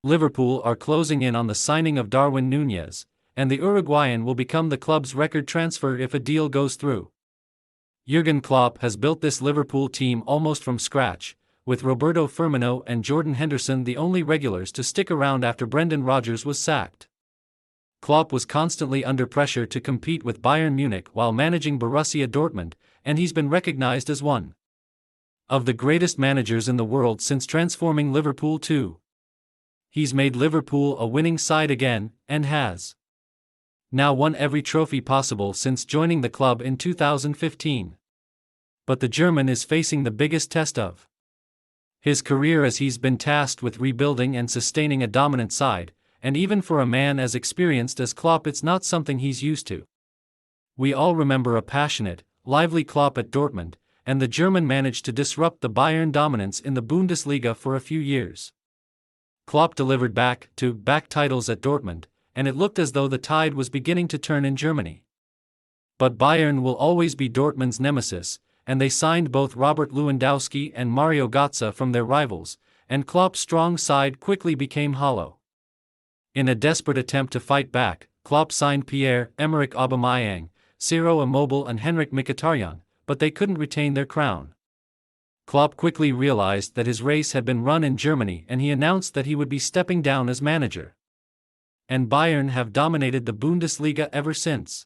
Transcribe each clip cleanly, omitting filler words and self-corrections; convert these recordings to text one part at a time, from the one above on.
Liverpool are closing in on the signing of Darwin Nunez, and the Uruguayan will become the club's record transfer if a deal goes through. Jurgen Klopp has built this Liverpool team almost from scratch, with Roberto, Firmino and Jordan Henderson the only regulars to stick around after Brendan Rodgers was sacked. Klopp was constantly under pressure to compete with Bayern Munich while managing Borussia Dortmund, and he's been recognized as one of the greatest managers in the world since transforming Liverpool too. He's made Liverpool a winning side again, and has now won every trophy possible since joining the club in 2015. But the German is facing the biggest test of his career, as he's been tasked with rebuilding and sustaining a dominant side, and even for a man as experienced as Klopp, it's not something he's used to. We all remember a passionate, lively Klopp at Dortmund, and the German managed to disrupt the Bayern dominance in the Bundesliga for a few years. Klopp delivered back-to-back titles at Dortmund, and it looked as though the tide was beginning to turn in Germany. But Bayern will always be Dortmund's nemesis, and they signed both Robert Lewandowski and Mario Götze from their rivals, and Klopp's strong side quickly became hollow. In a desperate attempt to fight back, Klopp signed Pierre-Emerick Aubameyang, Ciro Immobile and Henrik Mkhitaryan, but they couldn't retain their crown. Klopp quickly realized that his race had been run in Germany, and he announced that he would be stepping down as manager. And Bayern have dominated the Bundesliga ever since.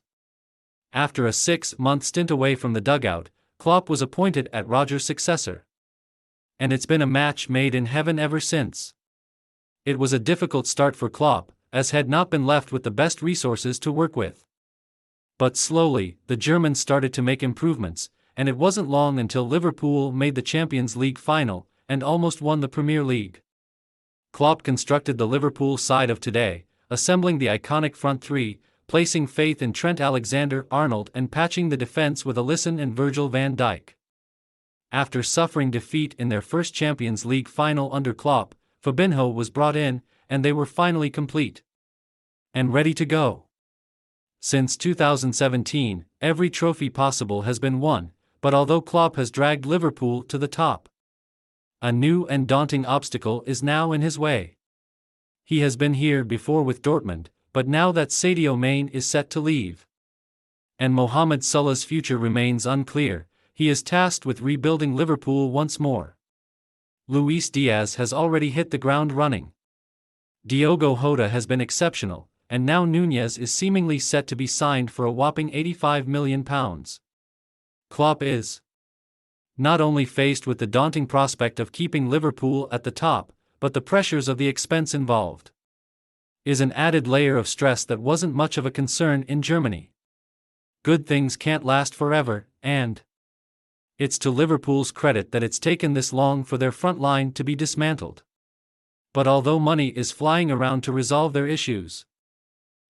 After a 6-month stint away from the dugout, Klopp was appointed as Rodgers' successor. And it's been a match made in heaven ever since. It was a difficult start for Klopp, as had not been left with the best resources to work with. But slowly, the Germans started to make improvements, and it wasn't long until Liverpool made the Champions League final, and almost won the Premier League. Klopp constructed the Liverpool side of today, assembling the iconic front three, placing faith in Trent Alexander-Arnold and patching the defense with Alisson and Virgil van Dijk. After suffering defeat in their first Champions League final under Klopp, Fabinho was brought in, and they were finally complete and ready to go. Since 2017, every trophy possible has been won, but although Klopp has dragged Liverpool to the top, a new and daunting obstacle is now in his way. He has been here before with Dortmund, but now that Sadio Mane is set to leave, and Mohamed Salah's future remains unclear, he is tasked with rebuilding Liverpool once more. Luis Diaz has already hit the ground running. Diogo Jota has been exceptional, and now Nunez is seemingly set to be signed for a whopping £85 million. Klopp is not only faced with the daunting prospect of keeping Liverpool at the top, but the pressures of the expense involved is an added layer of stress that wasn't much of a concern in Germany. Good things can't last forever, and it's to Liverpool's credit that it's taken this long for their front line to be dismantled. But although money is flying around to resolve their issues,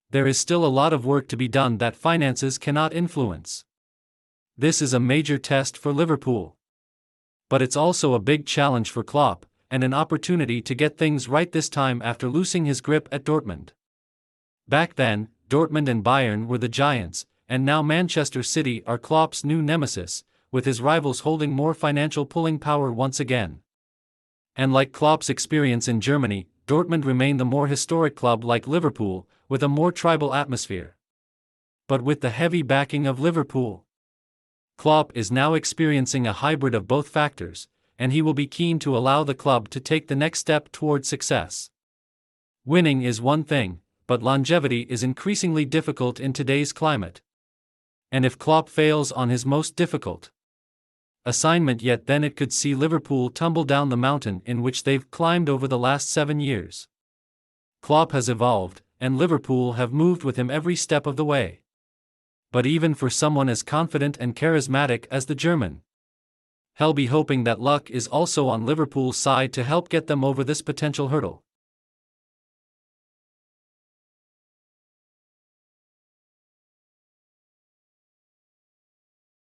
there is still a lot of work to be done that finances cannot influence. This is a major test for Liverpool. But it's also a big challenge for Klopp, and an opportunity to get things right this time after losing his grip at Dortmund. Back then, Dortmund and Bayern were the giants, and now Manchester City are Klopp's new nemesis, with his rivals holding more financial pulling power once again. And like Klopp's experience in Germany, Dortmund remain the more historic club like Liverpool, with a more tribal atmosphere. But with the heavy backing of Liverpool, Klopp is now experiencing a hybrid of both factors, and he will be keen to allow the club to take the next step toward success. Winning is one thing, but longevity is increasingly difficult in today's climate. And if Klopp fails on his most difficult assignment yet, then it could see Liverpool tumble down the mountain in which they've climbed over the last 7 years. Klopp has evolved, and Liverpool have moved with him every step of the way. But even for someone as confident and charismatic as the German, he'll be hoping that luck is also on Liverpool's side to help get them over this potential hurdle.